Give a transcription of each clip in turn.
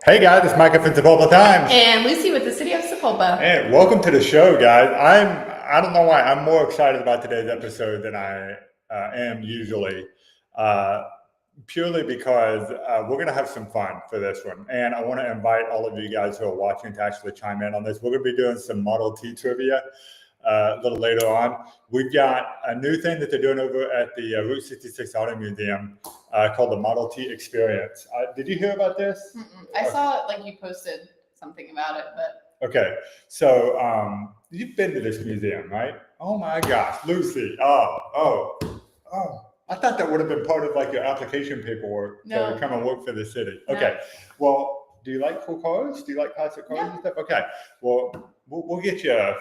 Hey guys, it's Micah from Sepulpa Times. And Lucy with the City of Sepulpa. And welcome to the show, guys. I don't know why, I'm more excited about today's episode than I am usually. Purely because we're going to have some fun for this one. And I want to invite all of you guys who are watching to actually chime in on this. We're going to be doing some Model T trivia a little later on. We've got a new thing that they're doing over at the Route 66 Auto Museum called the Model T Experience. Did you hear about this? I saw like you posted something about it, but okay. So you've been to this museum, right? Oh my gosh, Lucy. Oh. I thought that would have been part of like your application paperwork to come and work for the city. Okay. No. Well, do you like cool cars? Do you like classic cars and stuff? Okay. Well, we'll get you.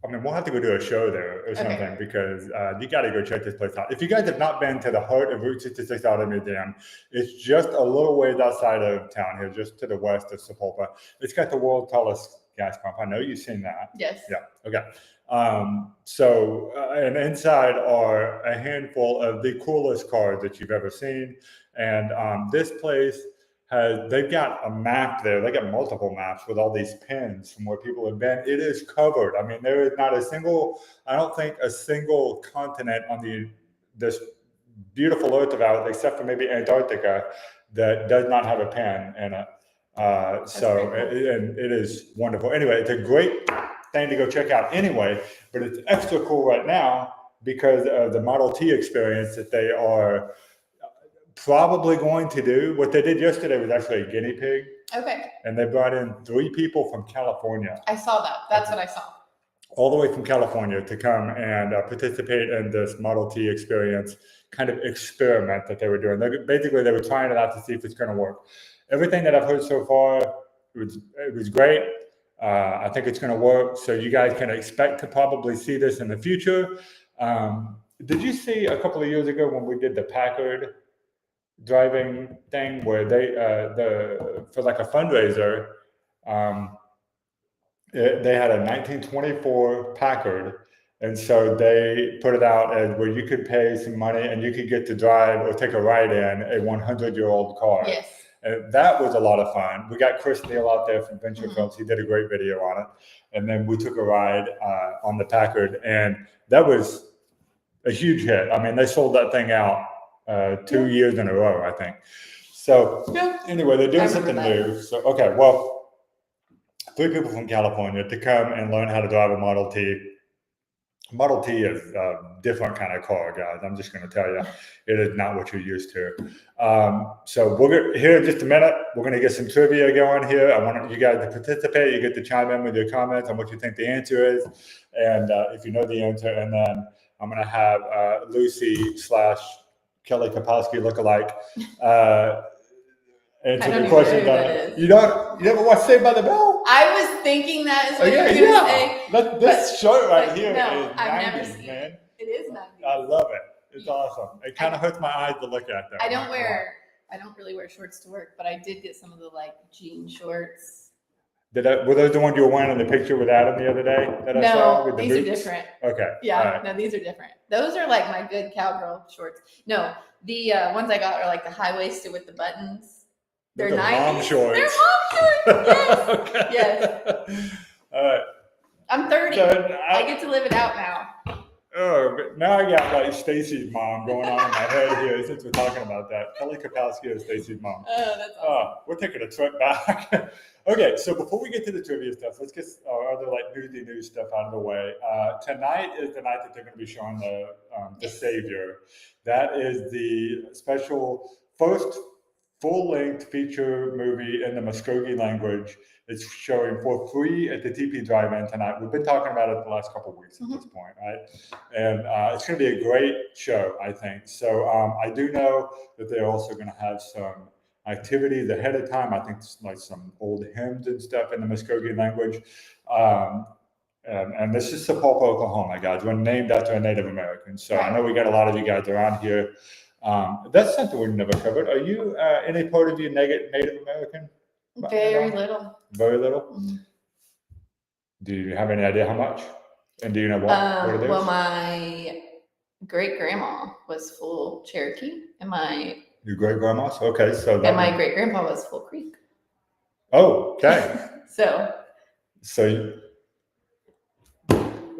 I mean, we'll have to go do a show there or something because you got to go check this place out. If you guys have not been to the heart of Route 66 Auto Museum, it's just a little ways outside of town here, just to the west of Sepulpa. It's got the world's tallest gas pump. I know you've seen that. Yes. Yeah. Okay. And inside are a handful of the coolest cars that you've ever seen. And this place they've got a map there. They got multiple maps with all these pins from where people have been. It is covered. I mean, there is not a single, I don't think a single continent on this beautiful earth of ours, except for maybe Antarctica, that does not have a pin in it. Cool. It is wonderful. Anyway, it's a great thing to go check out anyway, but it's extra cool right now because of the Model T experience that they are probably going to do. What they did yesterday was actually a guinea pig. Okay. And they brought in 3 people from California. I saw that. That's what I saw. All the way from California to come and participate in this Model T experience kind of experiment that they were doing. They were trying it out to see if it's going to work. Everything that I've heard so far, it was great. I think it's going to work. So you guys can expect to probably see this in the future. Did you see a couple of years ago when we did the Packard driving thing where they for like a fundraiser, they had a 1924 Packard, and so they put it out as where you could pay some money and you could get to drive or take a ride in a 100-year-old car. Yes. And that was a lot of fun. We got Chris Neal out there from Venture Films. He did a great video on it. And then we took a ride on the Packard, and that was a huge hit. I mean, they sold that thing out 2 years in a row, I think. So anyway, they're doing something new. So, okay, well, 3 people from California to come and learn how to drive a Model T. Model T is a different kind of car, guys. I'm just going to tell you, it is not what you're used to. So we're here in just a minute. We're going to get some trivia going here. I want you guys to participate. You get to chime in with your comments on what you think the answer is, and if you know the answer. And then I'm going to have Lucy / Kelly Kapowski lookalike answer the question. You never watch Saved by the Bell? I was thinking that is what you were going to say. This shirt right here no, is I've 90s, never seen man. It. It is 90s. I love it. It's awesome. It kind of hurts my eyes to look at them. I don't really wear shorts to work, but I did get some of the like jean shorts. Were those the ones you were wearing in the picture with Adam the other day that I saw with the boots? These are different. Okay. Yeah, right. No, these are different. Those are like my good cowgirl shorts. No, the ones I got are like the high-waisted with the buttons. They're nice. Mom shorts. They're mom shorts. Yes. Okay. Yes. All right. I'm 30. So I get to live it out now. Oh, but now I got like Stacy's mom going on in my head here since we're talking about that. Kelly Kapowski is Stacy's mom. Oh, that's awesome. We're taking a trip back. Okay, so before we get to the trivia stuff, let's get our other like newsy news stuff out of the way. Tonight is the night that they're going to be showing the Savior. That is the special first full-length feature movie in the Muskogee language. It's showing for free at the TP Drive-In tonight. We've been talking about it the last couple of weeks at this point, right? And it's going to be a great show, I think. So I do know that they're also going to have some activities ahead of time. I think like some old hymns and stuff in the Muskogee language. And this is Sepulpa, Oklahoma, guys. We're named after a Native American. So I know we got a lot of you guys around here. That's something we've never covered. Are you any part of you Native American? Very little. Very little? Mm-hmm. Do you have any idea how much? And do you know what it is? Well, my great-grandma was full Cherokee, and your great-grandma's? Okay, so and my great-grandpa was full Creek. Oh, okay. So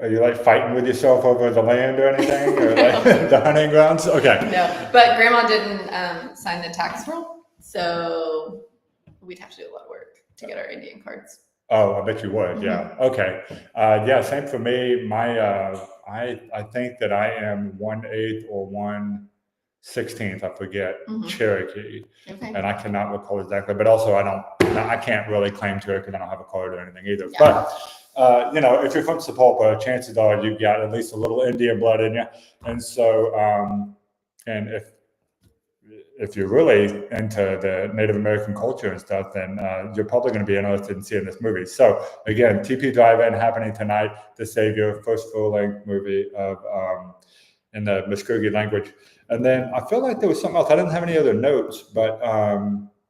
Are you like fighting with yourself over the land or anything, or like the hunting grounds? Okay. no, but Grandma didn't sign the tax roll, so we'd have to do a lot of work to get our Indian cards. Oh, I bet you would. Yeah. Okay. Yeah. Same for me. I think that I am 1/8 or 1/16. I forget Cherokee, and I cannot recall exactly. But also, I can't really claim Cherokee because I don't have a card or anything either. Yeah. But if you're from Sapulpa, chances are you've got at least a little Indian blood in you, and so and if you're really into the Native American culture and stuff, then you're probably going to be interested in seeing this movie. So again, TP Drive-In happening tonight, The Savior, first full-length movie of in the Muskogee language. And then I feel like there was something else. I didn't have any other notes, but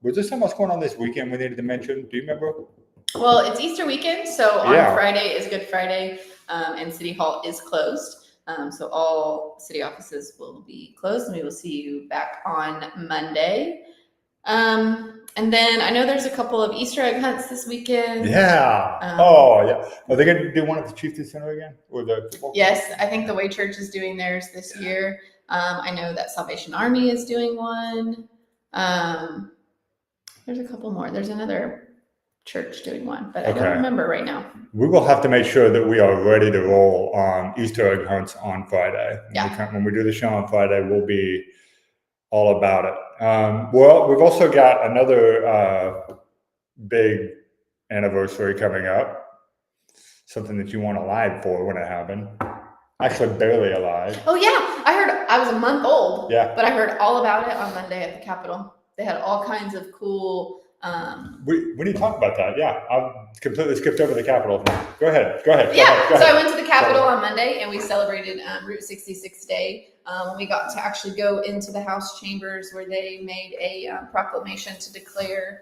was there something else going on this weekend we needed to mention? Do you remember? Well, it's Easter weekend, so on Friday is Good Friday, and City Hall is closed. So all city offices will be closed, and we will see you back on Monday. And then I know there's a couple of Easter egg hunts this weekend. Yeah. Yeah. Are they going to do one at the Chieftain Center again? Or the football? Yes, I think the Way Church is doing theirs this year. I know that Salvation Army is doing one. There's a couple more. There's another church doing one, but I don't remember right now. We will have to make sure that we are ready to roll on Easter egg hunts on Friday. When we do the show on Friday, we'll be all about it. Well, we've also got another big anniversary coming up. Something that you weren't alive for when it happened. Actually, barely alive. Oh yeah, I heard. I was a month old. Yeah. But I heard all about it on Monday at the Capitol. They had all kinds of cool. We need to talk about that. Yeah, I've completely skipped over the Capitol. Go ahead. Yeah, so I went to the Capitol on Monday and we celebrated Route 66 Day. We got to actually go into the House chambers where they made a proclamation to declare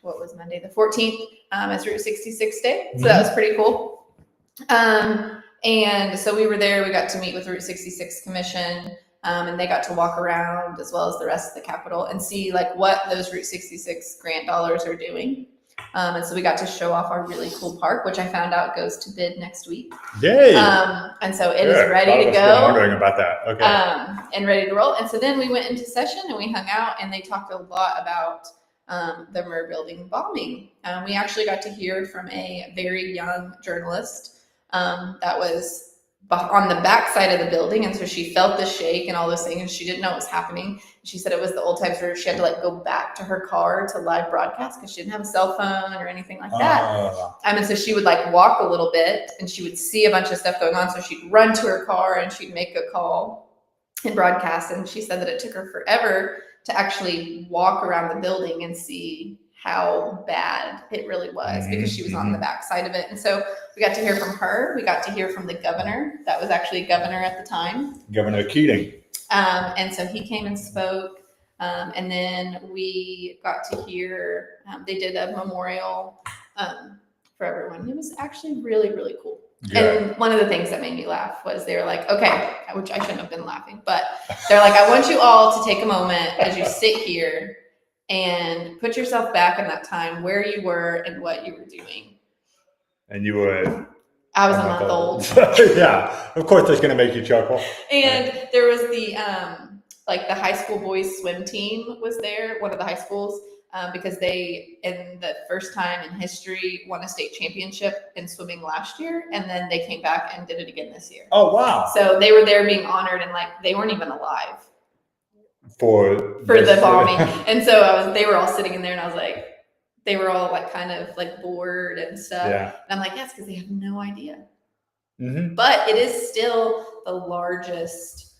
what was Monday, the 14th, as Route 66 Day. So that was pretty cool. And so we were there. We got to meet with Route 66 Commission. And they got to walk around as well as the rest of the Capitol and see like what those Route 66 grant dollars are doing. And so we got to show off our really cool park, which I found out goes to bid next week. Yay! And so it is ready to go. Wondering about that. Okay. And ready to roll. And so then we went into session and we hung out and they talked a lot about the Murr Building bombing. We actually got to hear from a very young journalist that was on the back side of the building, and so she felt the shake and all those things, and she didn't know what was happening. She said it was the old times where she had to like go back to her car to live broadcast because she didn't have a cell phone or anything like that. And so she would like walk a little bit, and she would see a bunch of stuff going on, so she'd run to her car and she'd make a call and broadcast. And she said that it took her forever to actually walk around the building and see how bad it really was because she was on the back side of it. And so we got to hear from her. We got to hear from the governor. That was actually governor at the time. Governor Keating. And so he came and spoke. And then we got to hear, they did a memorial for everyone. It was actually really, really cool. Yeah. And one of the things that made me laugh was they were like, okay, which I shouldn't have been laughing, but they're like, I want you all to take a moment as you sit here and put yourself back in that time where you were and what you were doing. And you were... I was a month old. Yeah, of course that's going to make you chuckle. And there was the, like the high school boys swim team was there, one of the high schools, because they, in the first time in history, won a state championship in swimming last year. And then they came back and did it again this year. Oh, wow. So they were there being honored and like, they weren't even alive. For the bombing. And so they were all sitting in there and I was like, they were all like kind of like bored and stuff. Yeah. And I'm like, yes, because they have no idea. But it is still the largest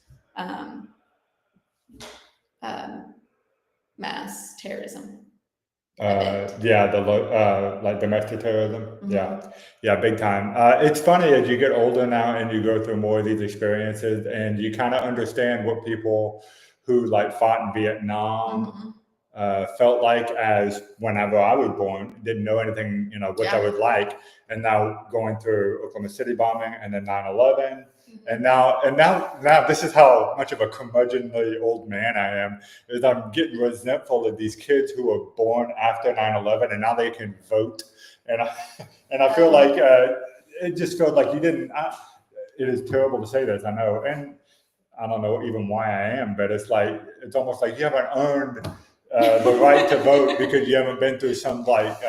mass terrorism event. Like domestic terrorism. Yeah, big time. It's funny as you get older now and you go through more of these experiences and you kind of understand what people who like fought in Vietnam felt like as whenever I was born, didn't know anything, what that was like. And now going through Oklahoma City bombing and then 9/11 And now, this is how much of a curmudgeonly old man I am. Is I'm getting resentful of these kids who were born after 9/11, and now they can vote. And I feel like it just feels like you didn't. It is terrible to say this, I know, and I don't know even why I am, but it's almost like you haven't earned the right to vote because you haven't been through some life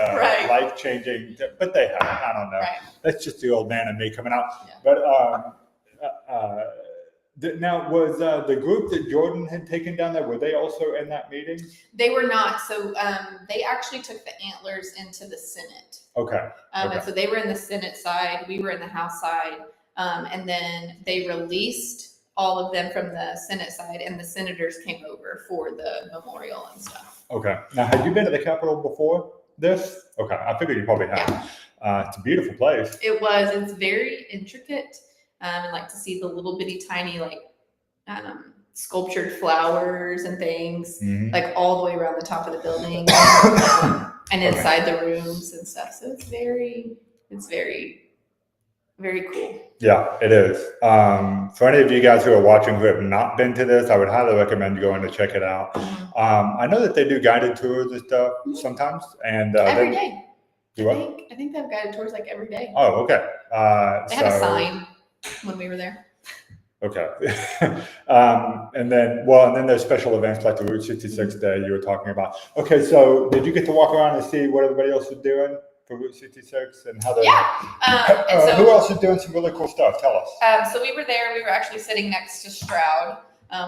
changing. But they have. I don't know. Right. That's just the old man in me coming out. Yeah. But now was the group that Jordan had taken down there? Were they also in that meeting? They were not. So they actually took the antlers into the Senate. Okay. And so they were in the Senate side. We were in the House side. And then they released all of them from the Senate side, and the senators came over for the memorial and stuff. Okay. Now, had you been to the Capitol before this? Okay. I figured you probably have. Yeah. It's a beautiful place. It's very intricate. And like to see the little bitty tiny sculptured flowers and things like all the way around the top of the building and inside the rooms and stuff. So it's very, very cool. Yeah, it is. For any of you guys who are watching who have not been to this, I would highly recommend going to check it out. I know that they do guided tours and stuff sometimes, and every day. I think they have guided tours like every day. Oh, okay. They had a sign when we were there. Okay. and then there's special events like the Route 66 Day you were talking about. Okay, so did you get to walk around and see what everybody else was doing for Route 66 and how they? Yeah. Who else is doing some really cool stuff? Tell us. So we were there. We were actually sitting next to Stroud,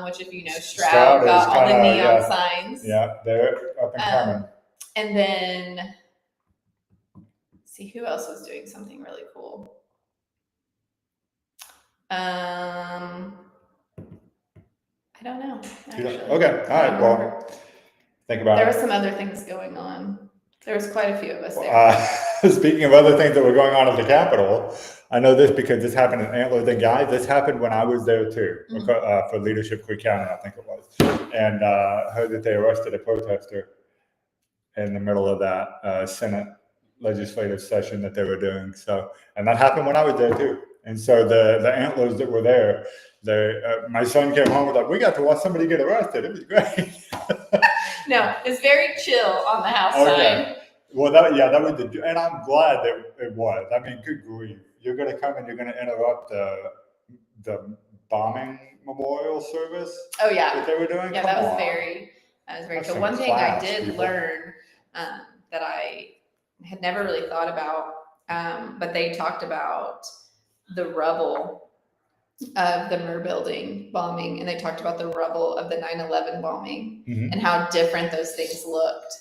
which if you know Stroud got all the neon signs. Yeah, they're up and coming. And then, let's see who else was doing something really cool. I don't know. Actually. Okay. All right. Well, think about it. There were some other things going on. There was quite a few of us there. Speaking of other things that were going on at the Capitol, I know this because this happened in Antler. The guy, this happened when I was there too, for Leadership Creek County, I think it was, and heard that they arrested a protester in the middle of that Senate legislative session that they were doing. So, and that happened when I was there too. And so the antlers that were there, my son came home with like, we got to watch somebody get arrested. It was great. No, it's very chill on the House side. Well, that was and I'm glad that it was. I mean, good grief. You're going to come and you're going to interrupt the bombing memorial service. Oh yeah. That they were doing. Yeah, that was very cool. One thing I did learn that I had never really thought about, but they talked about the rubble of the Murr building bombing, and they talked about the rubble of the 9/11 bombing and how different those things looked,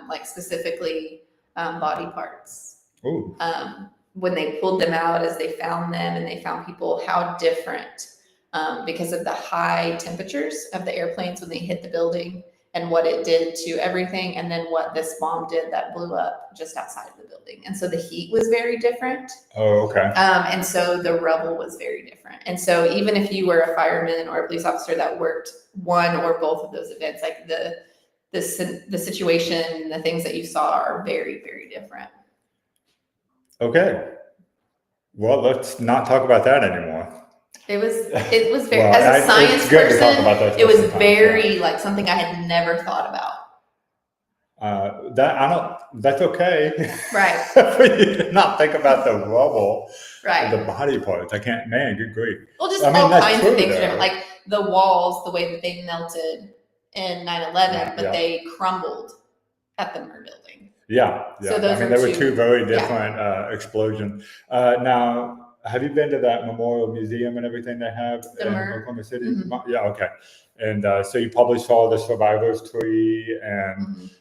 like specifically body parts. Ooh. When they pulled them out as they found them and they found people, how different because of the high temperatures of the airplanes when they hit the building and what it did to everything, and then what this bomb did that blew up just outside of the building. And so the heat was very different. Oh, okay. And so the rubble was very different. And so even if you were a fireman or a police officer that worked one or both of those events, like the situation, the things that you saw are very, very different. Okay. Well, let's not talk about that anymore. It was very, as a science person, it was very like something I had never thought about. That's okay. Right. For you to not think about the rubble, right? The body parts. I can't. Man, good grief. Well, just all kinds of things are different. Like the walls, the way that they melted in 9/11, but they crumbled at the Murr building. Yeah. So those there were two very different explosions. Now, have you been to that memorial museum and everything they have in Oklahoma City? Mm-hmm. Yeah. Okay. And so you probably saw the survivors tree, and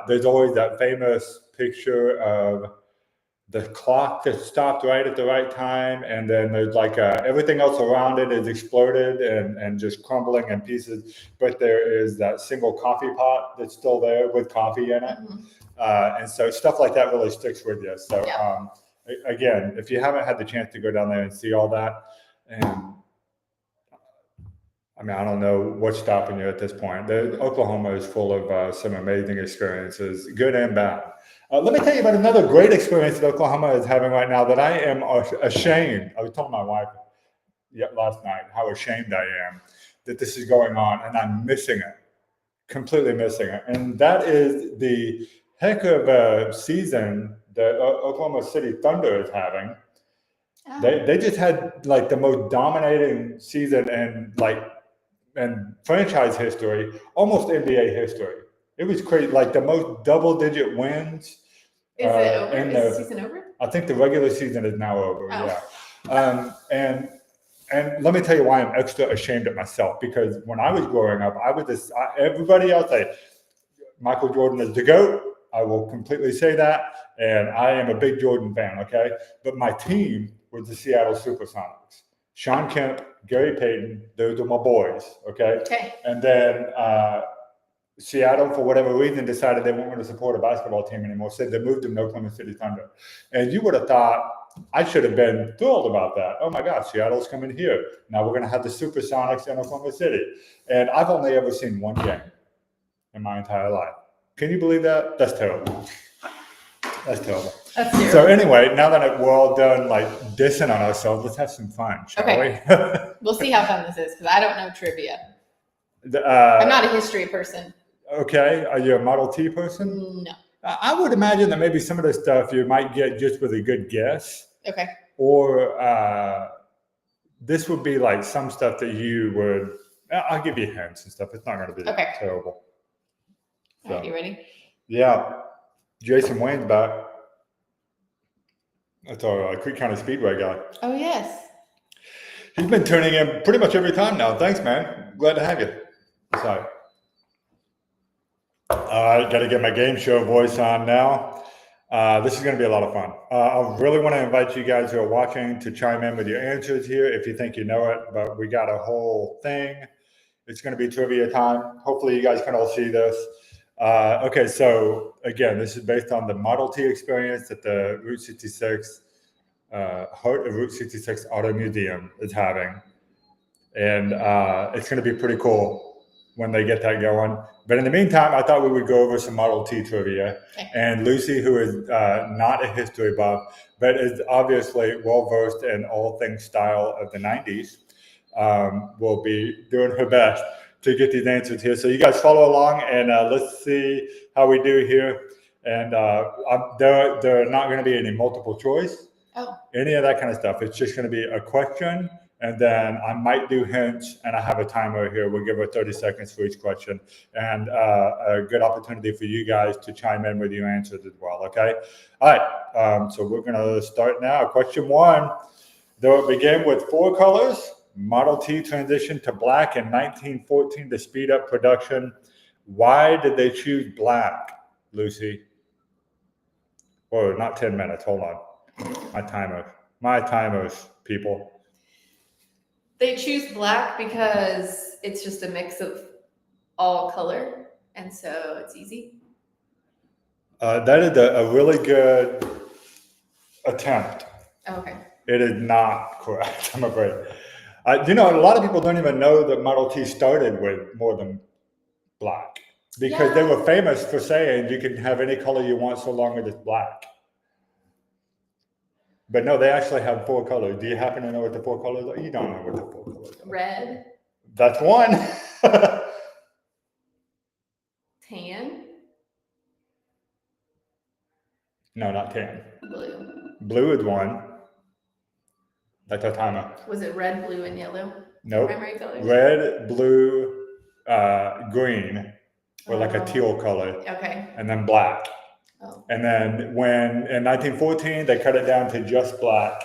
there's always that famous picture of the clock that stopped right at the right time, and then there's like everything else around it is exploded and just crumbling in pieces, but there is that single coffee pot that's still there with coffee in it. And so stuff like that really sticks with you. So again, if you haven't had the chance to go down there and see all that, and I mean, I don't know what's stopping you at this point. Oklahoma is full of some amazing experiences, good and bad. Let me tell you about another great experience that Oklahoma is having right now that I am ashamed. I was telling my wife, last night how ashamed I am that this is going on, and I'm missing it, completely missing it. And that is the heck of a season that Oklahoma City Thunder is having. Oh. They just had like the most dominating season in franchise history, almost NBA history. It was crazy, like the most double-digit wins. Is it over? Is the season over? I think the regular season is now over. Oh. Yeah. And let me tell you why I'm extra ashamed of myself, because when I was growing up, I was this. Everybody else say Michael Jordan is the GOAT. I will completely say that, and I am a big Jordan fan. Okay, but my team was the Seattle SuperSonics. Sean Kemp, Gary Payton, those are my boys. Okay. And then Seattle, for whatever reason, decided they weren't going to support a basketball team anymore, said they moved them to Oklahoma City Thunder. And you would have thought I should have been thrilled about that. Oh my God, Seattle's coming here. Now we're going to have the SuperSonics in Oklahoma City. And I've only ever seen one game in my entire life. Can you believe that? That's terrible. That's terrible. That's terrible. So anyway, now that we're all done like dissing on ourselves, let's have some fun, shall we? We'll see how fun this is, because I don't know trivia. I'm not a history person. Okay. Are you a Model T person? No. I would imagine that maybe some of the stuff you might get just with a good guess. Okay. Or this would be like some stuff that you would, I'll give you hints and stuff. It's not going to be terrible. So, all right, you ready? Yeah. Jason Wayne's back. That's our Creek County Speedway guy. Oh, yes. He's been turning in pretty much every time now. Thanks, man. Glad to have you. Sorry. All right, got to get my game show voice on now. This is going to be a lot of fun. I really want to invite you guys who are watching to chime in with your answers here if you think you know it, but we got a whole thing. It's going to be trivia time. Hopefully you guys can all see this. Okay, so again, this is based on the Model T experience that the Route 66, Heart of Route 66 Auto Museum is having. And it's going to be pretty cool when they get that going. But in the meantime, I thought we would go over some Model T trivia. Okay. And Lucy, who is not a history buff, but is obviously well-versed in all things style of the 90s, will be doing her best to get these answers here. So you guys follow along, and let's see how we do here. And there are not going to be any multiple choice, any of that kind of stuff. It's just going to be a question, and then I might do hints, and I have a timer here. We'll give her 30 seconds for each question, and a good opportunity for you guys to chime in with your answers as well, okay? All right, so we're going to start now. Question one, though it began with 4 colors, Model T transitioned to black in 1914 to speed up production. Why did they choose black, Lucy? Oh, not 10 minutes. Hold on. My timers, people. They choose black because it's just a mix of all color, and so it's easy. That is a really good attempt. Okay. It is not correct, I'm afraid. A lot of people don't even know that Model T started with more than black, because they were famous for saying you can have any color you want so long as it's black. But no, they actually have 4 colors. Do you happen to know what the 4 colors are? You don't know what the 4 colors are. Red. That's one. Tan. No, not tan. Blue. Blue is one. That's our timer. Was it red, blue, and yellow? Nope. Primary colors? Red, blue, green, or like a teal color. Okay. And then black. Oh. And then in 1914, they cut it down to just black,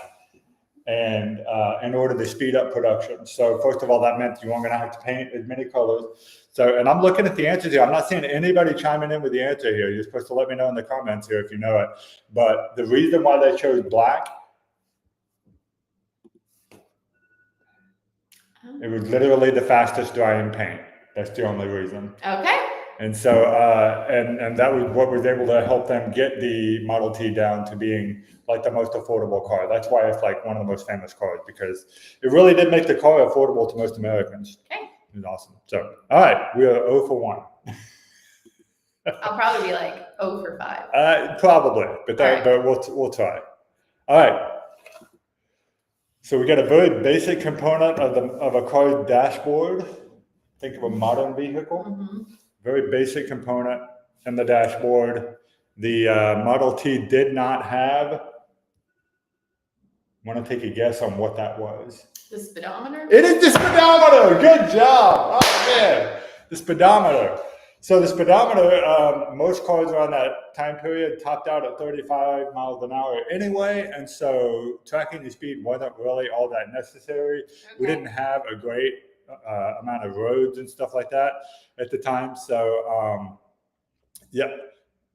and in order to speed up production. So first of all, that meant you weren't going to have to paint as many colors. So, and I'm looking at the answers here. I'm not seeing anybody chiming in with the answer here. You're supposed to let me know in the comments here if you know it. But the reason why they chose black, it was literally the fastest drying paint. That's the only reason. Okay. And so, and that was what was able to help them get the Model T down to being like the most affordable car. That's why it's like one of the most famous cars, because it really did make the car affordable to most Americans. Okay. It was awesome. So, all right, we are 0 for 1. I'll probably be like 0 for 5. Probably, but we'll try. All right. So we got a very basic component of a car's dashboard. Think of a modern vehicle. Mm-hmm. Very basic component in the dashboard. The Model T did not have. Want to take a guess on what that was? The speedometer? It is the speedometer. Good job. Oh man, the speedometer. So the speedometer, most cars around that time period topped out at 35 miles an hour anyway, and so tracking the speed wasn't really all that necessary. We didn't have a great amount of roads and stuff like that at the time. So,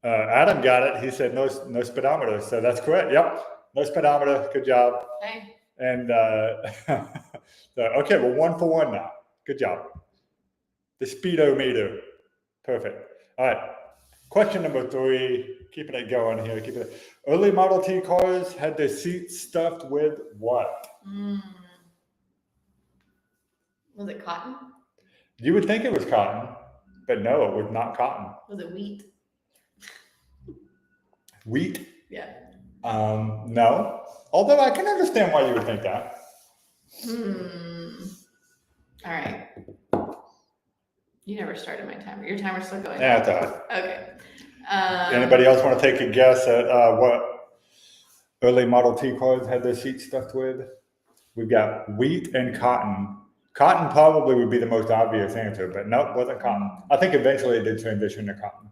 Adam got it. He said no speedometer, so that's correct. Yep, no speedometer. Good job. Okay. And okay, well, 1 for 1 now. Good job. The speedometer. Perfect. All right. Question number 3. Keeping it going here. Early Model T cars had their seats stuffed with what? Was it cotton? You would think it was cotton, but no, it was not cotton. Was it wheat? Wheat? Yeah. No. Although I can understand why you would think that. All right. You never started my timer. Your timer's still going. Yeah, it's all right. Okay. Anybody else want to take a guess at what early Model T cars had their seats stuffed with? We've got wheat and cotton. Cotton probably would be the most obvious answer, but no, it wasn't cotton. I think eventually it did transition to cotton,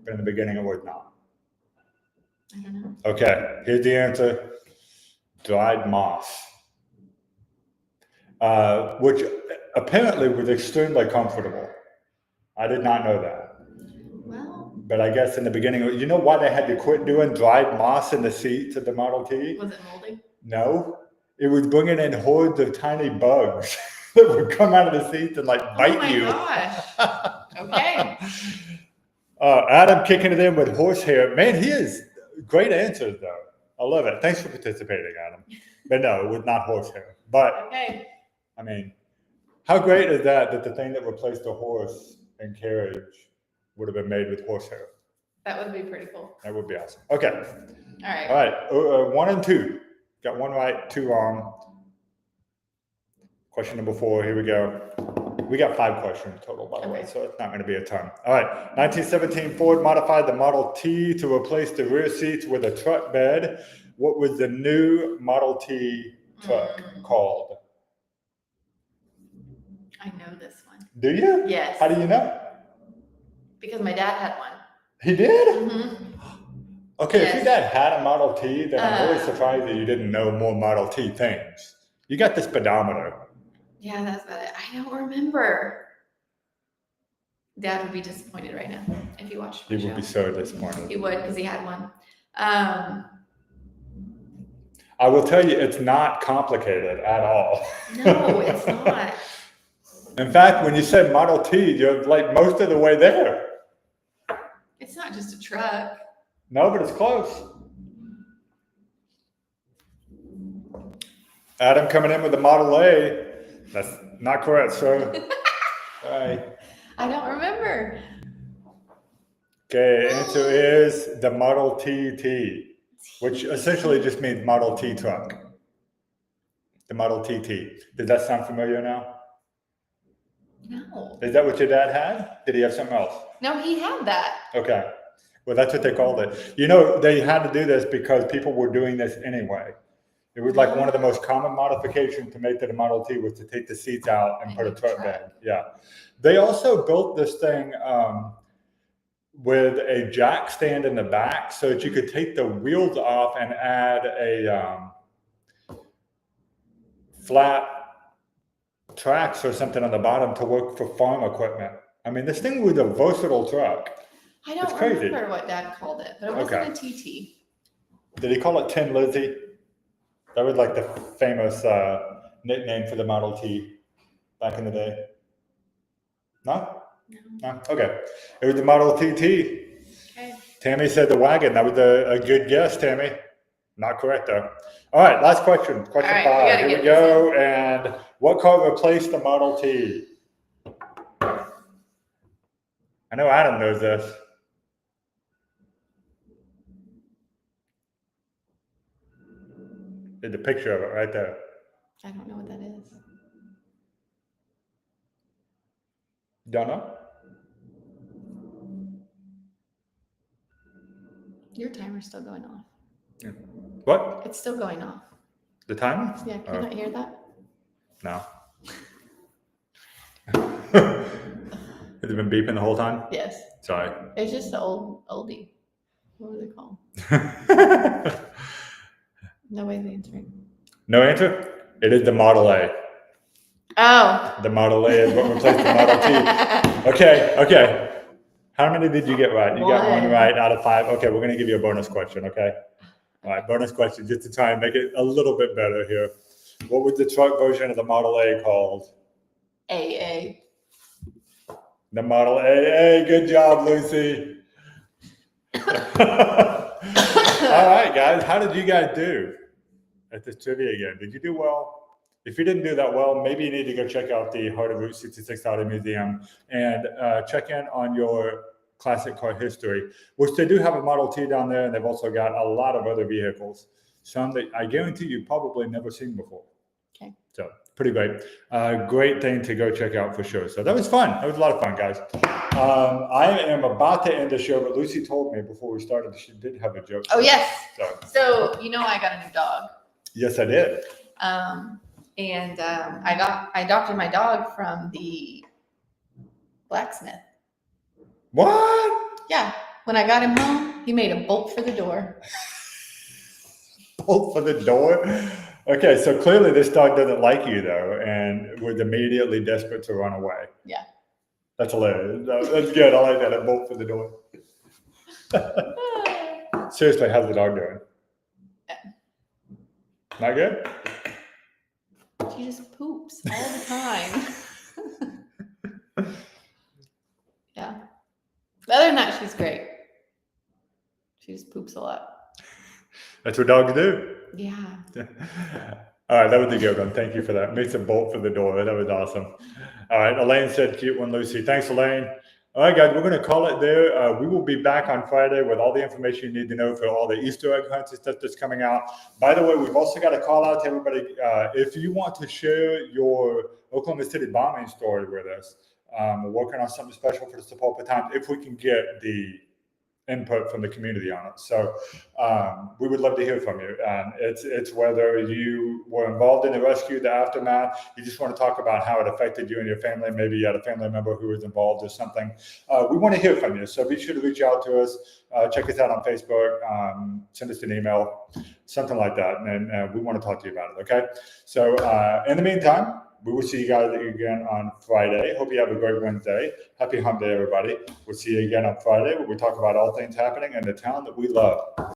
but in the beginning it was not. I don't know. Okay, here's the answer. Dried moss. Which apparently was extremely comfortable. I did not know that. Well, but I guess in the beginning, you know why they had to quit doing dried moss in the seats of the Model T? was it moldy? No, it was bringing in hordes of tiny bugs that would come out of the seats and like bite you. Oh my gosh. Okay. Adam kicking it in with horsehair. Man, he is great answers though. I love it. Thanks for participating, Adam. But no, it was not horsehair. But Okay. I mean, how great is that the thing that replaced the horse and carriage would have been made with horsehair? That would be pretty cool. That would be awesome. Okay. All right. All right. 1 and 2. Got 1 right, 2 wrong. Question number 4. Here we go. We got 5 questions total, by the way, so it's not going to be a ton. All right. 1917 Ford modified the Model T to replace the rear seats with a truck bed. What was the new Model T truck called? I know this one. Do you? Yes. How do you know? Because my dad had one. He did? Mm-hmm. Okay, Yes. if your dad had a Model T, then I'm really surprised that you didn't know more Model T things. You got the speedometer. Yeah, that's about it. I don't remember. Dad would be disappointed right now if he watched my He show. would be so disappointed. He would, because he had one. I will tell you, it's not complicated at all. No, it's not. In fact, when you said Model T, you're like most of the way there. It's not just a truck. No, but it's close. Adam coming in with the Model A. That's not correct, sir. All right. I don't remember. Okay, answer is the Model TT, which essentially just means Model T truck. The Model TT. Does that sound familiar now? No. Is that what your dad had? Did he have something else? No, he had that. Okay. Well, that's what they called it. You know, they had to do this because people were doing this anyway. It was like one of the most common modifications to make to the Model T was to take the seats out and put a truck bed. Yeah. They also built this thing with a jack stand in the back so that you could take the wheels off and add a flat tracks or something on the bottom to work for farm equipment. I mean, this thing was a versatile truck. I don't remember what Dad called it, but it wasn't a TT. Did he call it Tin Lizzie? That was like the famous nickname for the Model T back in the day. No? No? Okay. It was the Model TT. Okay. Tammy said the wagon. That was a good guess, Tammy. Not correct, though. All right, last question. Question 5. Here we go. And what car replaced the Model T? I know Adam knows this. There's a picture of it right there. I don't know what that is. Don't know? Your timer's still going off. What? It's still going off. The timer? Yeah, can you not hear that? No. Has it been beeping the whole time? Yes. Sorry. It's just the oldie. What was it called? Nobody's answering. No answer? It is the Model A. Oh. The Model A is what replaced the Model T. Okay. How many did you get right? You got one right out of 5. Okay, we're going to give you a bonus question, okay? All right, bonus question just to try and make it a little bit better here. What was the truck version of the Model A called? AA. The Model AA. Good job, Lucy. All right, guys. How did you guys do at this trivia game? Did you do well? If you didn't do that well, maybe you need to go check out the Heart of Route 66 Auto Museum and check in on your classic car history, which they do have a Model T down there, and they've also got a lot of other vehicles, some that I guarantee you've probably never seen before. Okay. So pretty great. Great thing to go check out for sure. So that was fun. That was a lot of fun, guys. I am about to end the show, but Lucy told me before we started she did have a joke. Oh, yes. So I got a new dog. yes, I did. I adopted my dog from the blacksmith. What? Yeah. When I got him home, he made a bolt for the door. Bolt for the door? Okay, so clearly this dog doesn't like you, though, and was immediately desperate to run away. Yeah. That's hilarious. That's good. I like that. A bolt for the door. Seriously, how's the dog doing? Yeah. Not good? She just poops all the time. Yeah. But other than that, she's great. She just poops a lot. That's what dogs do. Yeah. All right, that was a good one. Thank you for that. Makes a bolt for the door. That was awesome. All right, Elaine said cute one, Lucy. Thanks, Elaine. All right, guys, we're going to call it there. We will be back on Friday with all the information you need to know for all the Easter egg hunts and stuff that's coming out. By the way, we've also got a call out to everybody. If you want to share your Oklahoma City bombing story with us, we're working on something special for the support time if we can get the input from the community on it. So we would love to hear from you. It's whether you were involved in the rescue, the aftermath, you just want to talk about how it affected you and your family. Maybe you had a family member who was involved or something. We want to hear from you. So be sure to reach out to us. Check us out on Facebook. Send us an email, something like that. And we want to talk to you about it. Okay. So in the meantime, we will see you guys again on Friday. Hope you have a great Wednesday. Happy hump day, everybody. We'll see you again on Friday where we talk about all things happening in the town that we love.